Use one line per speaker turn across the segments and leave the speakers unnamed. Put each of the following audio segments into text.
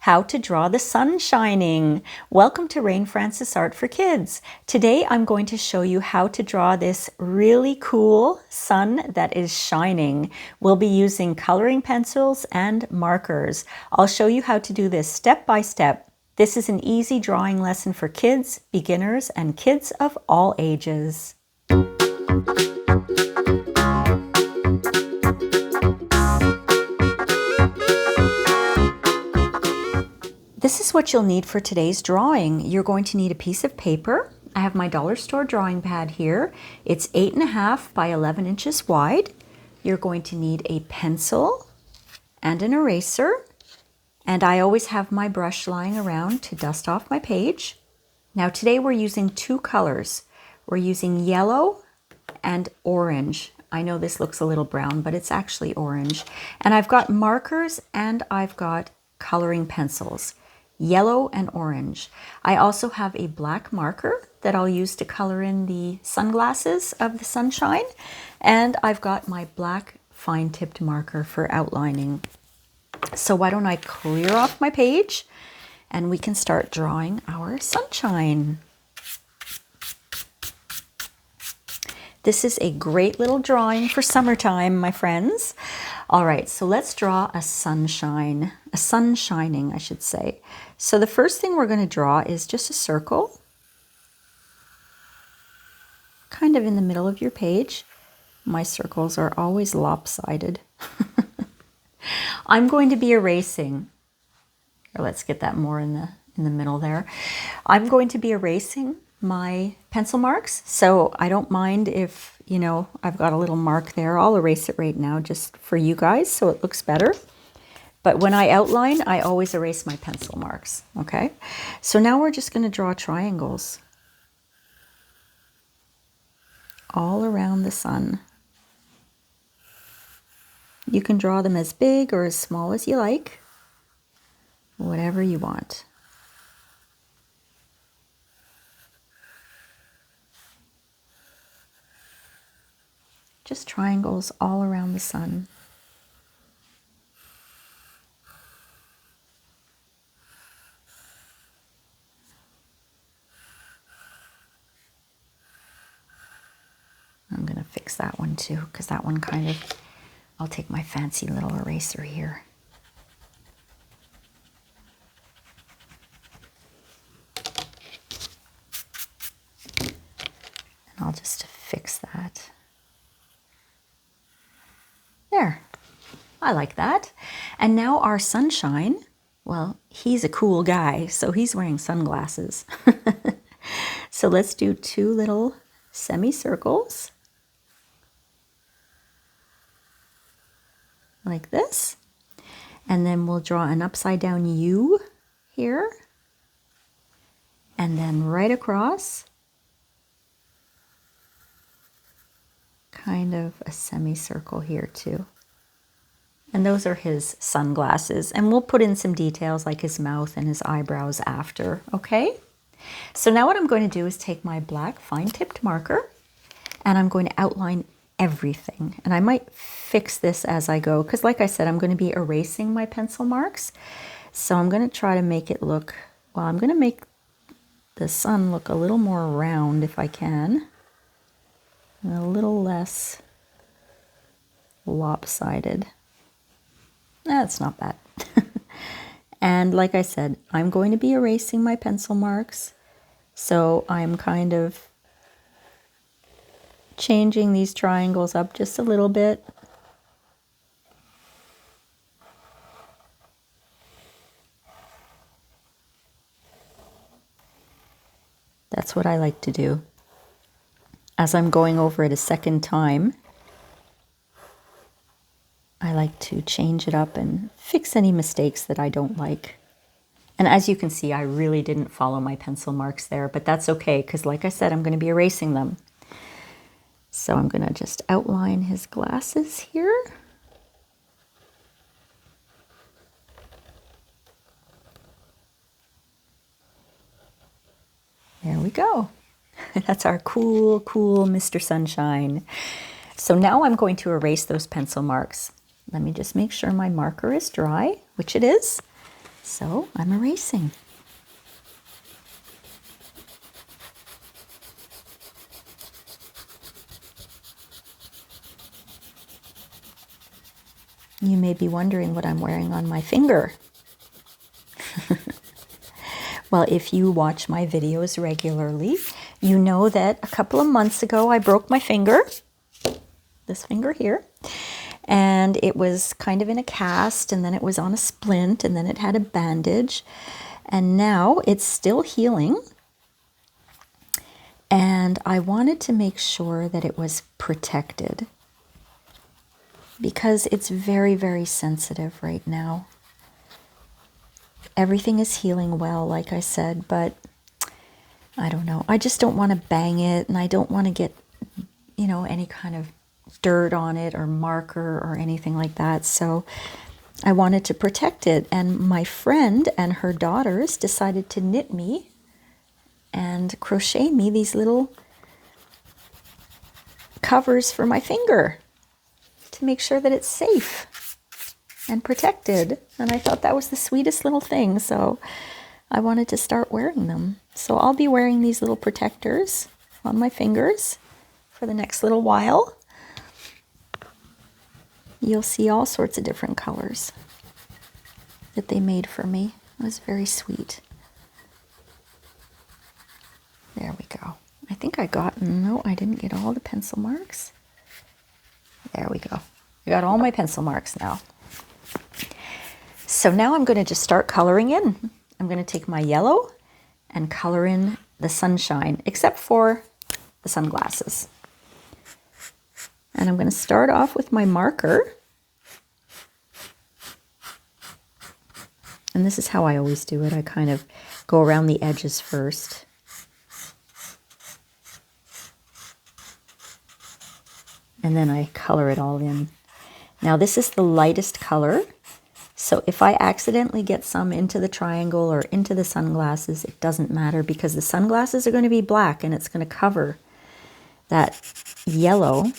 How to draw the sun shining. Welcome to Rain Francis Art for Kids. Today I'm going to show you how to draw this really cool sun that is shining. We'll be using coloring pencils and markers. I'll show you how to do this step by step. This is an easy drawing lesson for kids, beginners, and kids of all ages. This is what you'll need for today's drawing. You're going to need a piece of paper. I have my dollar store drawing pad here. It's 8.5 by 11 inches wide. You're going to need a pencil and an eraser. And I always have my brush lying around to dust off my page. Now today we're using two colors. We're using yellow and orange. I know this looks a little brown, but it's actually orange. And I've got markers and I've got coloring pencils. Yellow and orange. I also have a black marker that I'll use to color in the sunglasses of the sunshine. And I've got my black fine-tipped marker for outlining. So why don't I clear off my page and we can start drawing our sunshine. This is a great little drawing for summertime, my friends. All right, so let's draw a sunshine, a sun shining, I should say. So the first thing we're going to draw is just a circle, kind of in the middle of your page. My circles are always lopsided. I'm going to be erasing, or let's get that more in the middle there. I'm going to be erasing my pencil marks, so I don't mind if, you know, I've got a little mark there. I'll erase it right now just for you guys so it looks better. But when I outline, I always erase my pencil marks, okay? So now we're just going to draw triangles all around the sun. You can draw them as big or as small as you like, whatever you want. Just triangles all around the sun. I'm going to fix that one too, because that one kind of, I'll take my fancy little eraser here. And I'll just fix that. There, I like that. And now our sunshine, well, he's a cool guy, so he's wearing sunglasses. So let's do two little semicircles. Like this. And then we'll draw an upside down U here. And then right across, kind of a semicircle here too. And those are his sunglasses. And we'll put in some details like his mouth and his eyebrows after, okay? So now what I'm going to do is take my black fine-tipped marker and I'm going to outline everything. And I might fix this as I go because like I said, I'm going to be erasing my pencil marks. So I'm going to try to make it look, well, I'm going to make the sun look a little more round if I can. And a little less lopsided. That's not bad. And like I said, I'm going to be erasing my pencil marks. So I'm kind of changing these triangles up just a little bit. That's what I like to do. As I'm going over it a second time, I like to change it up and fix any mistakes that I don't like. And as you can see, I really didn't follow my pencil marks there, but that's okay, because like I said, I'm going to be erasing them. So I'm going to just outline his glasses here. There we go. That's our cool, cool Mr. Sunshine. So now I'm going to erase those pencil marks. Let me just make sure my marker is dry, which it is. So I'm erasing. You may be wondering what I'm wearing on my finger. Well, if you watch my videos regularly, you know that a couple of months ago I broke my finger, this finger here, and it was kind of in a cast, and then it was on a splint, and then it had a bandage, and now it's still healing. And I wanted to make sure that it was protected because it's very, very sensitive right now. Everything is healing well, like I said, but I don't know. I just don't want to bang it, and I don't want to get, you know, any kind of dirt on it or marker or anything like that. So I wanted to protect it. And my friend and her daughters decided to knit me and crochet me these little covers for my finger to make sure that it's safe and protected. And I thought that was the sweetest little thing, so I wanted to start wearing them. So I'll be wearing these little protectors on my fingers for the next little while. You'll see all sorts of different colors that they made for me. It was very sweet. There we go. I think I got, no, I didn't get all the pencil marks. There we go. I got all my pencil marks now. So now I'm going to just start coloring in. I'm going to take my yellow and color in the sunshine, except for the sunglasses. And I'm going to start off with my marker. And this is how I always do it. I kind of go around the edges first. And then I color it all in. Now this is the lightest color. So if I accidentally get some into the triangle or into the sunglasses, it doesn't matter because the sunglasses are going to be black and it's going to cover that yellow.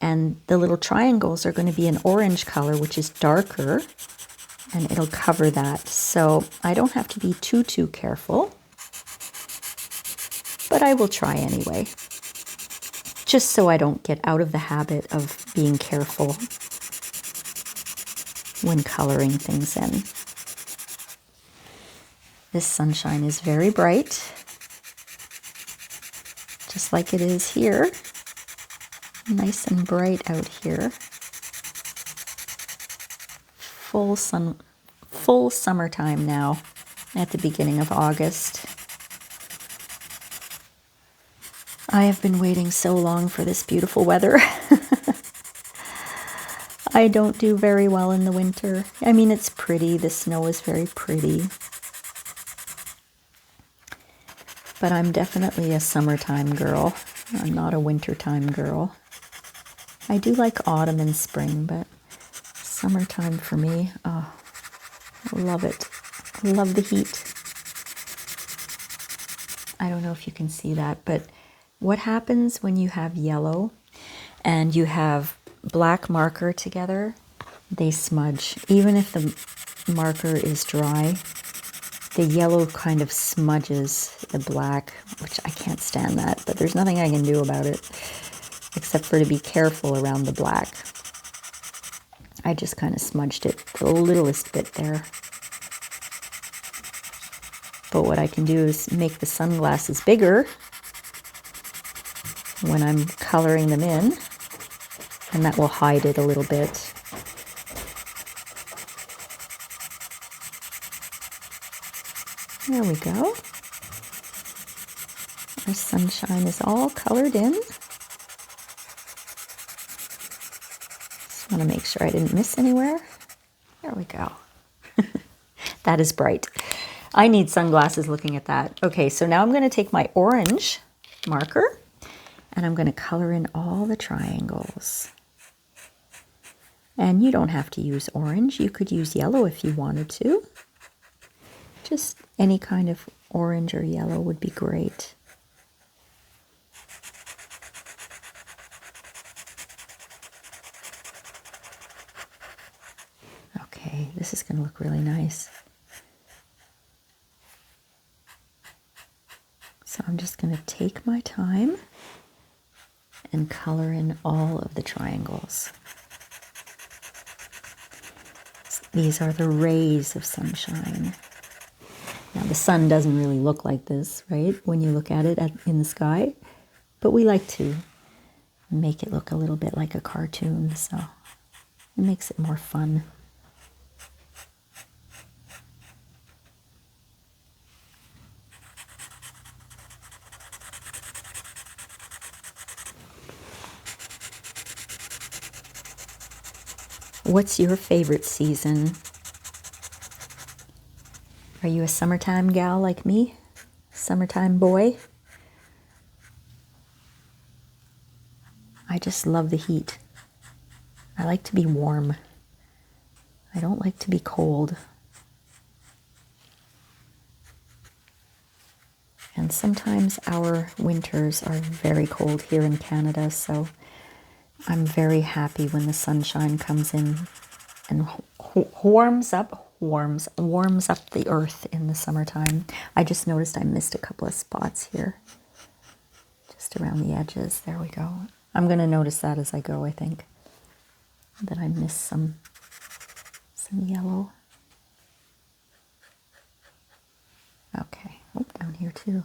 And the little triangles are going to be an orange color, which is darker, and it'll cover that. So I don't have to be too careful, but I will try anyway, just so I don't get out of the habit of being careful when coloring things in. This sunshine is very bright, just like it is here. Nice and bright out here. Full summertime now at the beginning of August. I have been waiting so long for this beautiful weather. I don't do very well in the winter. I mean, it's pretty. The snow is very pretty. But I'm definitely a summertime girl. I'm not a wintertime girl. I do like autumn and spring, but summertime for me, oh, I love it. I love the heat. I don't know if you can see that, but what happens when you have yellow and you have black marker together? They smudge. Even if the marker is dry, the yellow kind of smudges the black, which I can't stand that, but there's nothing I can do about it except for to be careful around the black. I just kind of smudged it the littlest bit there. But what I can do is make the sunglasses bigger when I'm coloring them in, and that will hide it a little bit. There we go. Our sunshine is all colored in. Just want to make sure I didn't miss anywhere. There we go. That is bright. I need sunglasses looking at that. Okay, so now I'm going to take my orange marker and I'm going to color in all the triangles. And you don't have to use orange. You could use yellow if you wanted to. Just any kind of orange or yellow would be great. Okay, this is going to look really nice. So I'm just going to take my time and color in all of the triangles. These are the rays of sunshine. Now the sun doesn't really look like this, right, when you look at it in the sky, but we like to make it look a little bit like a cartoon, so it makes it more fun. What's your favorite season? Are you a summertime gal like me? Summertime boy? I just love the heat. I like to be warm. I don't like to be cold. And sometimes our winters are very cold here in Canada, so I'm very happy when the sunshine comes in and warms up the earth in the summertime. I just noticed I missed a couple of spots here, just around the edges. There we go. I'm going to notice that as I go, I think, that I missed some yellow. Okay, oh, down here too.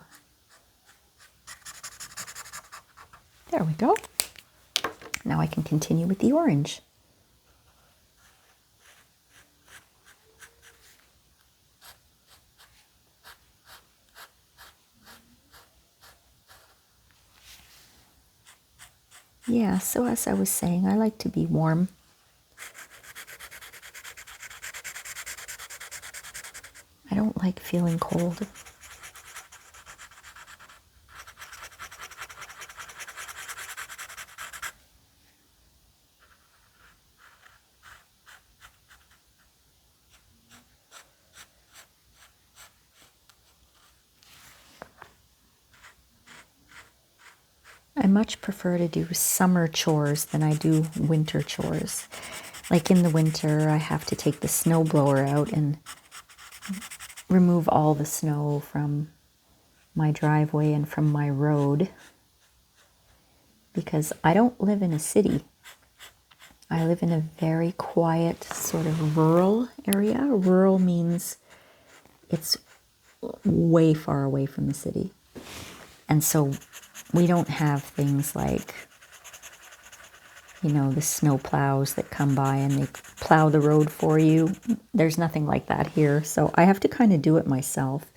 There we go. Now I can continue with the orange. Yeah, so as I was saying, I like to be warm. I don't like feeling cold. I much prefer to do summer chores than I do winter chores. Like in the winter, I have to take the snowblower out and remove all the snow from my driveway and from my road, because I don't live in a city. I live in a very quiet sort of rural area. Rural means it's way far away from the city. And so we don't have things like, you know, the snow plows that come by and they plow the road for you. There's nothing like that here. So I have to kind of do it myself.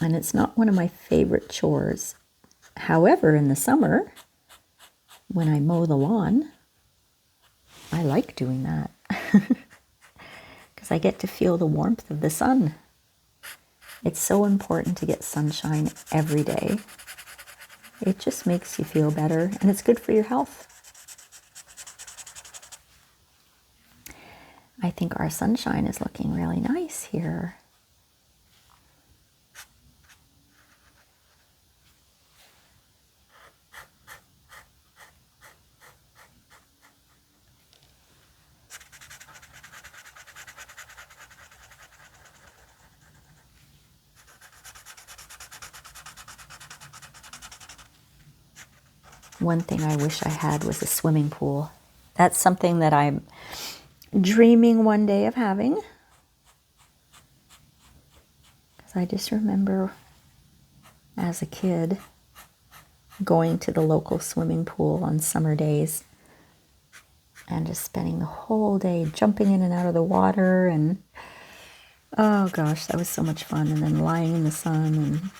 And it's not one of my favorite chores. However, in the summer, when I mow the lawn, I like doing that because I get to feel the warmth of the sun. It's so important to get sunshine every day. It just makes you feel better, and it's good for your health. I think our sunshine is looking really nice here. One thing I wish I had was a swimming pool. That's something that I'm dreaming one day of having. Because I just remember as a kid going to the local swimming pool on summer days and just spending the whole day jumping in and out of the water, and oh gosh, that was so much fun. And then lying in the sun.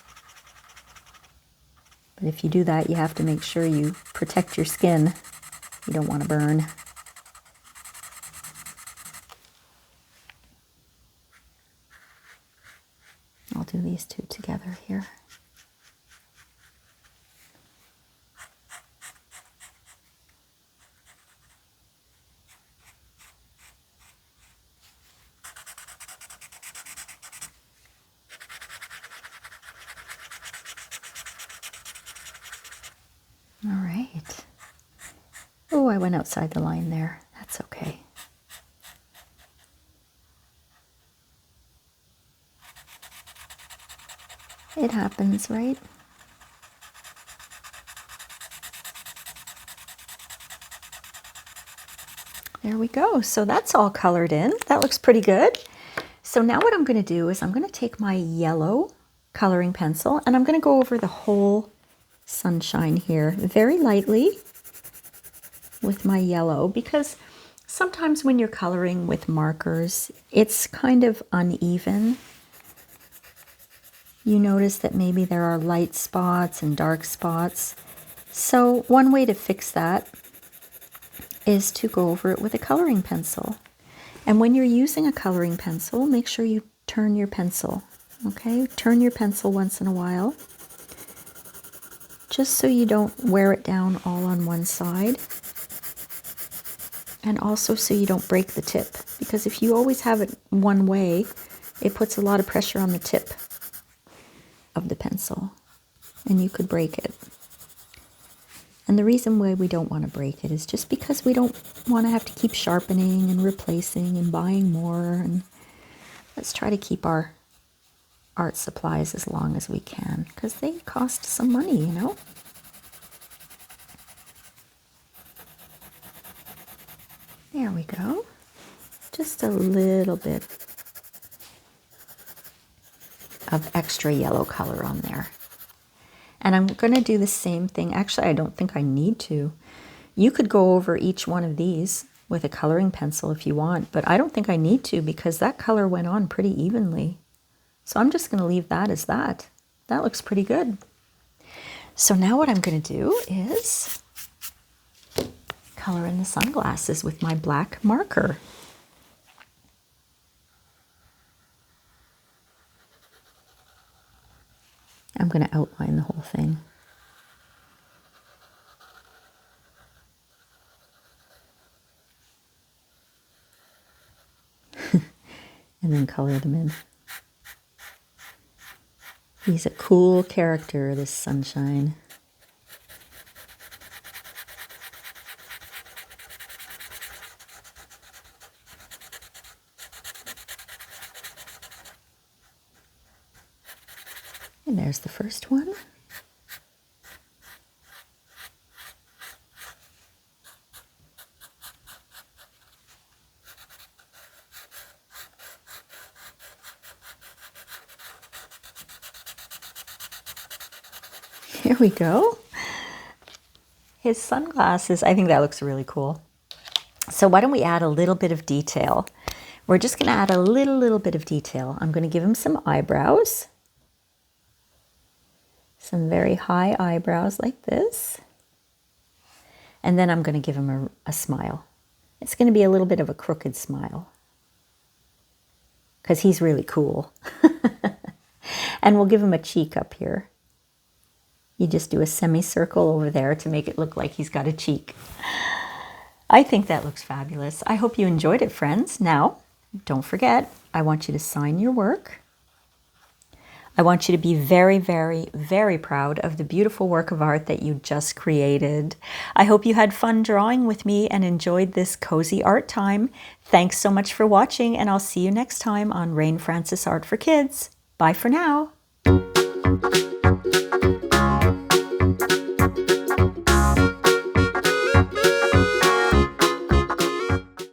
But if you do that, you have to make sure you protect your skin. You don't want to burn. I'll do these two together here. All right. Oh, I went outside the line there. That's okay. It happens, right? There we go. So that's all colored in. That looks pretty good. So now what I'm going to do is I'm going to take my yellow coloring pencil and I'm going to go over the whole sunshine here very lightly with my yellow, because sometimes when you're coloring with markers, it's kind of uneven. You notice that maybe there are light spots and dark spots. So one way to fix that is to go over it with a coloring pencil. And when you're using a coloring pencil, make sure you turn your pencil, okay? Turn your pencil once in a while, just so you don't wear it down all on one side. And also so you don't break the tip, because if you always have it one way, it puts a lot of pressure on the tip of the pencil and you could break it. And the reason why we don't want to break it is just because we don't want to have to keep sharpening and replacing and buying more. And let's try to keep our art supplies as long as we can, because they cost some money, you know. There we go. Just a little bit of extra yellow color on there. And I'm going to do the same thing. Actually, I don't think I need to. You could go over each one of these with a coloring pencil if you want, but I don't think I need to because that color went on pretty evenly. So I'm just going to leave that as that. That looks pretty good. So now what I'm going to do is color in the sunglasses with my black marker. I'm going to outline the whole thing. And then color them in. He's a cool character, this sunshine. And there's the first one. Here we go. His sunglasses, I think that looks really cool. So why don't we add a little bit of detail? We're just going to add a little bit of detail. I'm going to give him some eyebrows. Some very high eyebrows like this. And then I'm going to give him a smile. It's going to be a little bit of a crooked smile, because he's really cool. And we'll give him a cheek up here. You just do a semicircle over there to make it look like he's got a cheek. I think that looks fabulous. I hope you enjoyed it, friends. Now, don't forget, I want you to sign your work. I want you to be very, very, very proud of the beautiful work of art that you just created. I hope you had fun drawing with me and enjoyed this cozy art time. Thanks so much for watching, and I'll see you next time on Rain Francis Art for Kids. Bye for now.